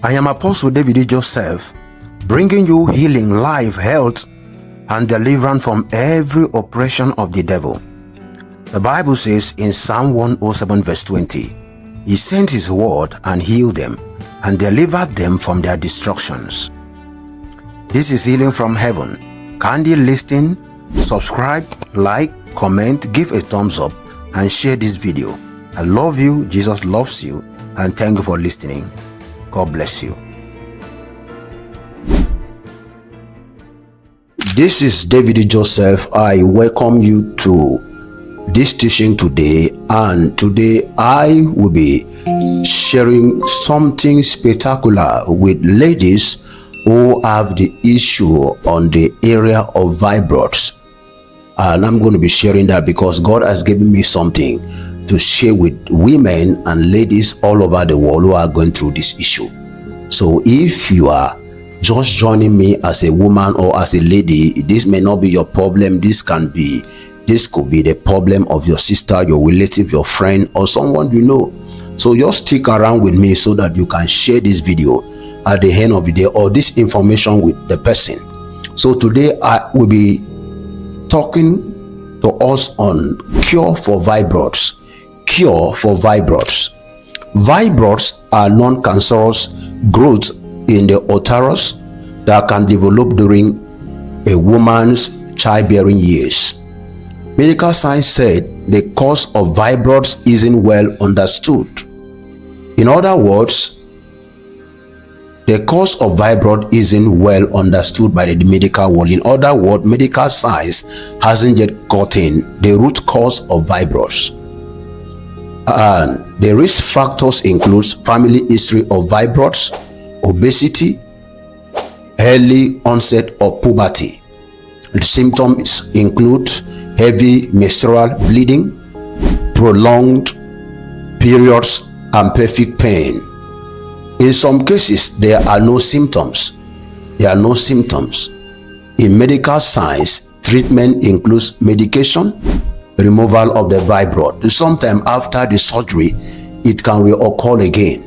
I am Apostle David Joseph, bringing you healing, life, health, and deliverance from every oppression of the devil. The Bible says in Psalm 107 verse 20, He sent His word and healed them and delivered them from their destructions. This is healing from heaven. Kindly listen, subscribe, like, comment, give a thumbs up, and share this video. I love you, Jesus loves you, and thank you for listening. God bless you. This is David Joseph. I welcome you to this teaching today, and today I will be sharing something spectacular with ladies who have the issue on the area of fibroids. And I'm going to be sharing that because God has given me something to share with women and ladies all over the world who are going through this issue. So if you are just joining me as a woman or as a lady, this may not be your problem. This could be the problem of your sister, your relative, your friend, or someone you know. So just stick around with me so that you can share this video at the end of the day, or this information with the person. So today I will be talking to us on cure for fibroids. Cure for fibroids. Fibroids are non-cancerous growth in the uterus that can develop during a woman's childbearing years. Medical science said the cause of fibroids isn't well understood. In other words, the cause of fibroid isn't well understood by the medical world. In other words, medical science hasn't yet gotten the root cause of fibroids. And the risk factors include family history of fibroids, obesity, early onset of puberty. The symptoms include heavy menstrual bleeding, prolonged periods, and pelvic pain. In some cases, there are no symptoms. In medical science, treatment includes medication, removal of the fibroid. Sometimes after the surgery, it can reoccur again.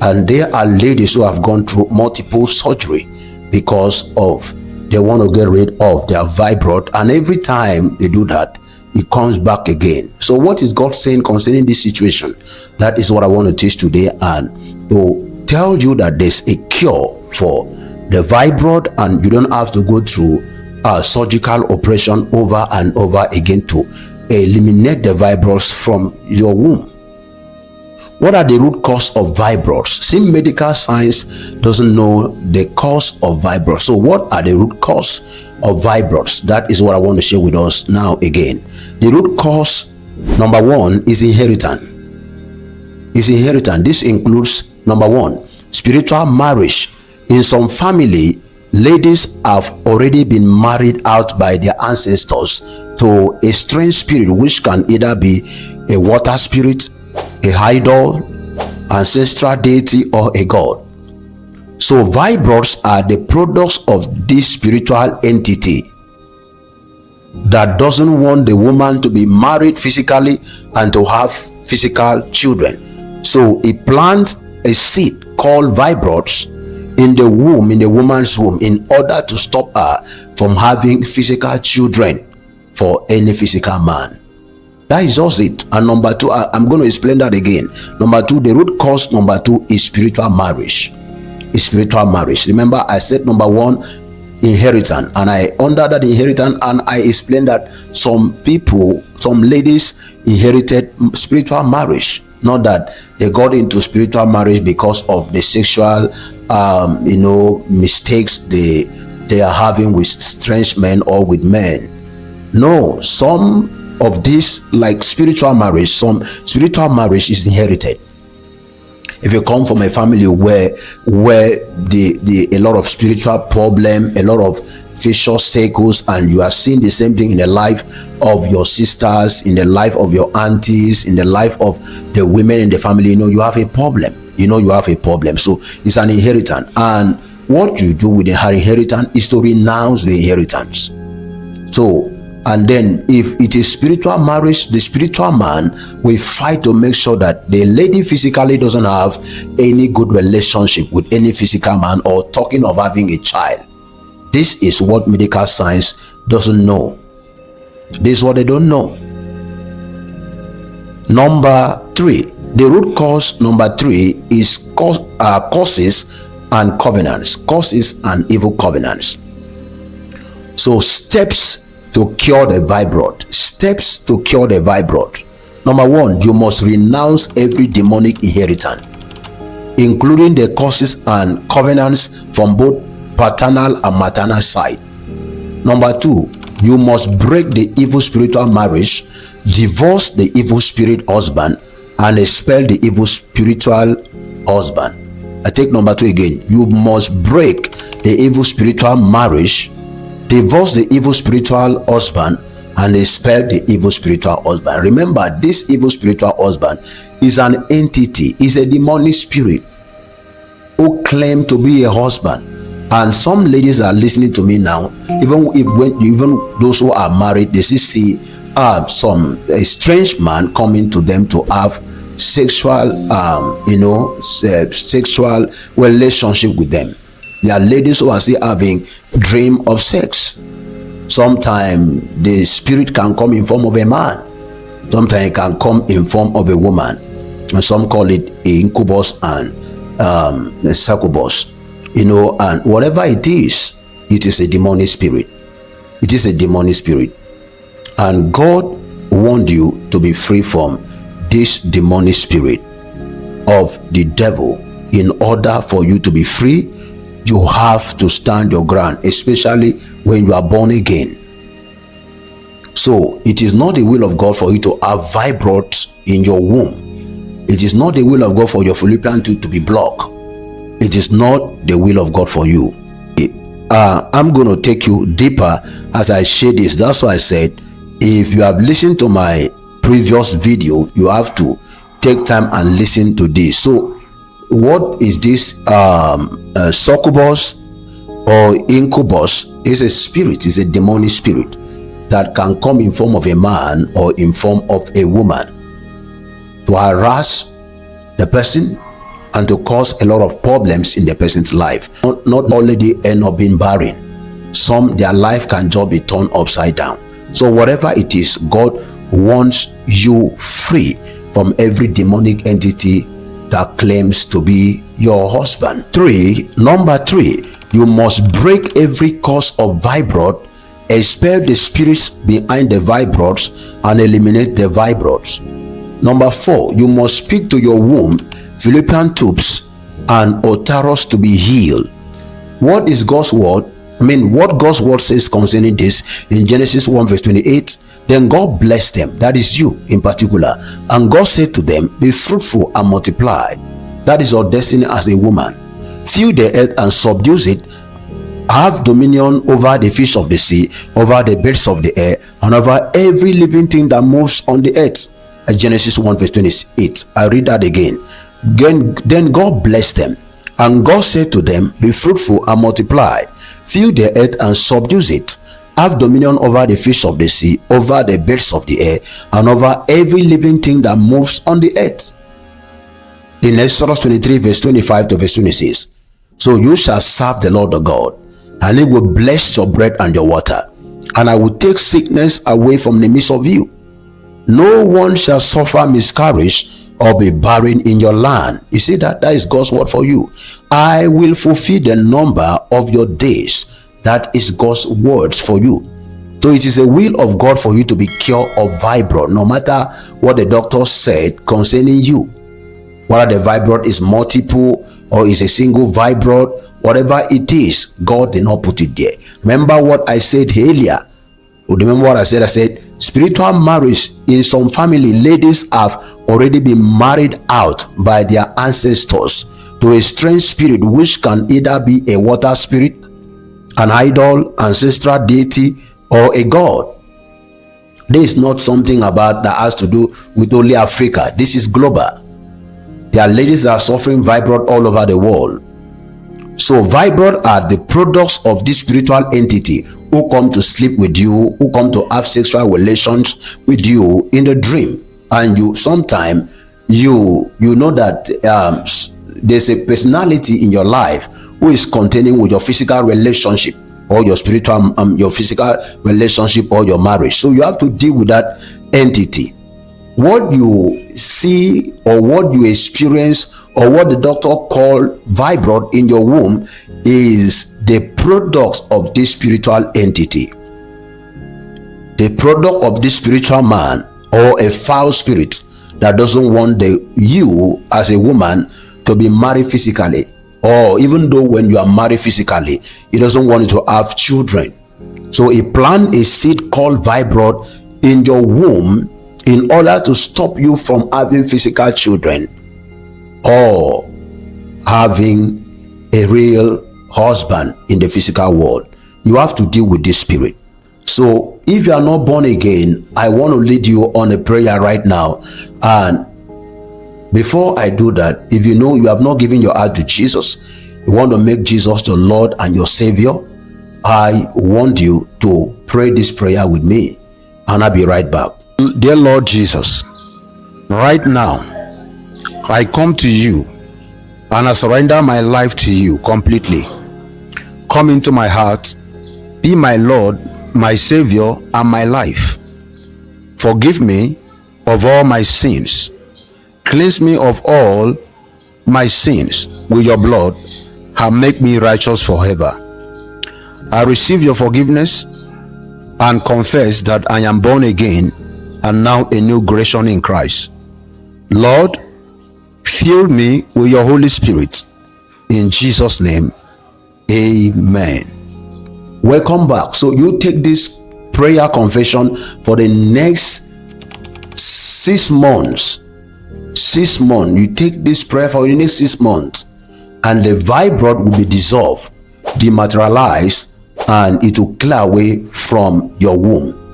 And there are ladies who have gone through multiple surgery because of they want to get rid of their fibroid, and every time they do that, it comes back again. So what is God saying concerning this situation? That is what I want to teach today, and to tell you that there's a cure for the fibroid, and you don't have to go through a surgical operation over and over again to eliminate the fibroids from your womb. What are the root cause of fibroids? Since medical science doesn't know the cause of fibroids, so what are the root cause of fibroids? That is what I want to share with us now again. The root cause, number one, is inheritance. This includes, number one, spiritual marriage. In some family, ladies have already been married out by their ancestors to a strange spirit, which can either be a water spirit, a idol, ancestral deity, or a god. So fibroids are the products of this spiritual entity that doesn't want the woman to be married physically and to have physical children. So it plants a seed called fibroids in the womb, in the woman's womb, in order to stop her from having physical children for any physical man. That is just it. And number two, I'm going to explain that again. Number two, the root cause number two is spiritual marriage. Remember, I said number one, inheritance, and I under that inheritance, and I explained that some people, some ladies inherited spiritual marriage. Not that they got into spiritual marriage because of the sexual mistakes they are having with strange men or with men. No, some of this, like spiritual marriage, some spiritual marriage is inherited. If you come from a family where a lot of spiritual problem, a lot of vicious cycles, and you are seeing the same thing in the life of your sisters, in the life of your aunties, in the life of the women in the family, you have a problem. So it's an inheritance, and what you do with the inheritance is to renounce the inheritance. So And then if it is spiritual marriage, the spiritual man will fight to make sure that the lady physically doesn't have any good relationship with any physical man, or talking of having a child. This is what medical science doesn't know. This is what they don't know. Number 3, the root cause number 3 is causes and covenants. Causes and evil covenants. So steps to cure the fibroid. Steps to cure the fibroid. Number 1, you must renounce every demonic inheritance, including the causes and covenants from both paternal and maternal side. Number 2, you must break the evil spiritual marriage, divorce the evil spirit husband, and expel the evil spiritual husband. I take number 2 again. You must break the evil spiritual marriage, divorce the evil spiritual husband, and expel the evil spiritual husband. Remember, this evil spiritual husband is an entity, is a demonic spirit who claim to be a husband. And some ladies are listening to me now, even those who are married, they see a strange man coming to them to have sexual sexual relationship with them. There are ladies who are still having dream of sex. Sometimes the spirit can come in form of a man, sometimes it can come in form of a woman, and some call it incubus and succubus. And whatever it is a demonic spirit. It is a demonic spirit. And God warned you to be free from this demonic spirit of the devil. In order for you to be free, you have to stand your ground, especially when you are born again. So it is not the will of God for you to have fibroids in your womb. It is not the will of God for your fallopian tube to be blocked. It is not the will of God for you. I'm going to take you deeper as I share this. That's why I said, if you have listened to my previous video, you have to take time and listen to this. So what is this succubus or incubus? Is a spirit, is a demonic spirit that can come in form of a man or in form of a woman to harass the person and to cause a lot of problems in the person's life. Not only they end up being barren, some their life can just be turned upside down. So whatever it is, God wants you free from every demonic entity that claims to be your husband. Number 3, you must break every cause of fibroid, expel the spirits behind the fibroids, and eliminate the fibroids. Number 4, you must speak to your womb, fallopian tubes, and uterus to be healed. What is God's word? What God's word says concerning this in Genesis 1 verse 28. Then God blessed them, that is you in particular, and God said to them, be fruitful and multiply. That is your destiny as a woman. Fill the earth and subdue it. Have dominion over the fish of the sea, over the birds of the air, and over every living thing that moves on the earth. Genesis 1 verse 28. I read that again. Then God blessed them, and God said to them, be fruitful and multiply. Fill the earth and subdue it. Have dominion over the fish of the sea, over the birds of the air, and over every living thing that moves on the earth. In Exodus 23 verse 25 to verse 26. So you shall serve the Lord the God, and he will bless your bread and your water, and I will take sickness away from the midst of you. No one shall suffer miscarriage or be barren in your land. You see that is God's word for you. I will fulfill the number of your days. That is God's words for you. So it is a will of God for you to be cured of fibroid, no matter what the doctor said concerning you. Whether the fibroid is multiple or is a single fibroid, whatever it is, God did not put it there. Remember what I said earlier. Remember what I said? I said spiritual marriage in some family, ladies have already been married out by their ancestors to a strange spirit, which can either be a water spirit, an idol, ancestral deity, or a god. This is not something about that has to do with only Africa. This is global. There are ladies that are suffering fibroid all over the world. So fibroids are the products of this spiritual entity who come to sleep with you, who come to have sexual relations with you in the dream. And you sometimes you know that there's a personality in your life who is containing with your physical relationship or your spiritual your physical relationship or your marriage. So you have to deal with that entity. What you see or what you experience or what the doctor called fibroid in your womb is the products of this spiritual entity, the product of this spiritual man or a foul spirit that doesn't want you as a woman to be married physically, or even though when you are married physically, he doesn't want you to have children. So he planted a seed called fibroid in your womb in order to stop you from having physical children or having a real husband in the physical world. You have to deal with this spirit. So if you are not born again, I want to lead you on a prayer right now. And before I do that, if you know you have not given your heart to Jesus, you want to make Jesus your Lord and your Savior, I want you to pray this prayer with me, and I'll be right back. Dear Lord Jesus, right now I come to you and I surrender my life to you completely. Come into my heart, be my Lord, my Savior, and my life. Forgive me of all my sins. Cleanse me of all my sins with your blood and make me righteous forever. I receive your forgiveness and confess that I am born again and now a new creation in Christ. Lord, fill me with your Holy Spirit. In Jesus' name, amen. Welcome back. So you take this prayer confession for the next 6 months. 6 months. You take this prayer for the next 6 months, and the fibroid will be dissolved, dematerialized, and it will clear away from your womb.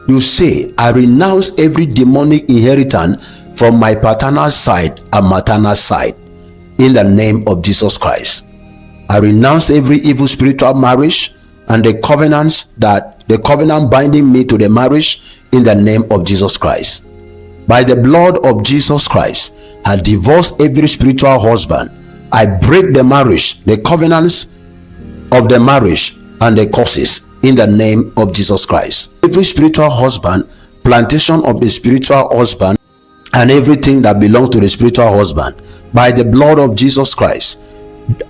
You say, I renounce every demonic inheritance from my paternal side and maternal side in the name of Jesus Christ. I renounce every evil spiritual marriage and the covenant binding me to the marriage in the name of Jesus Christ. By the blood of Jesus Christ, I divorce every spiritual husband. I break the marriage, the covenants of the marriage and the curses in the name of Jesus Christ. Every spiritual husband, plantation of the spiritual husband, and everything that belongs to the spiritual husband, by the blood of Jesus Christ,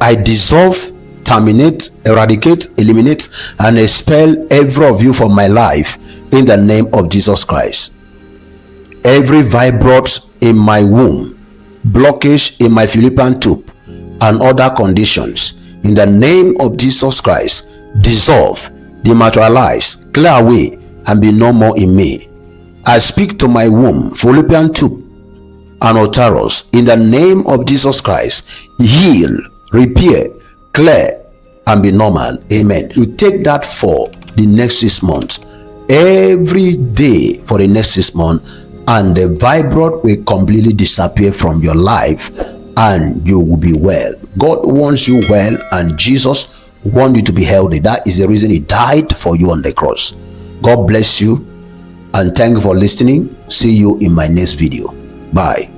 I dissolve, terminate, eradicate, eliminate, and expel every of you from my life in the name of Jesus Christ. Every fibroid in my womb, blockage in my fallopian tube, and other conditions, in the name of Jesus Christ, dissolve, dematerialize, clear away, and be no more in me. I speak to my womb, fallopian tube, and uterus in the name of Jesus Christ. Heal, repair, clear, and be normal. Amen. You take that for the next 6 months, every day for the next 6 months, and the fibroid will completely disappear from your life and you will be well. God wants you well, and Jesus wants you to be healthy. That is the reason he died for you on the cross. God bless you, and thank you for listening. See you in my next video. Bye.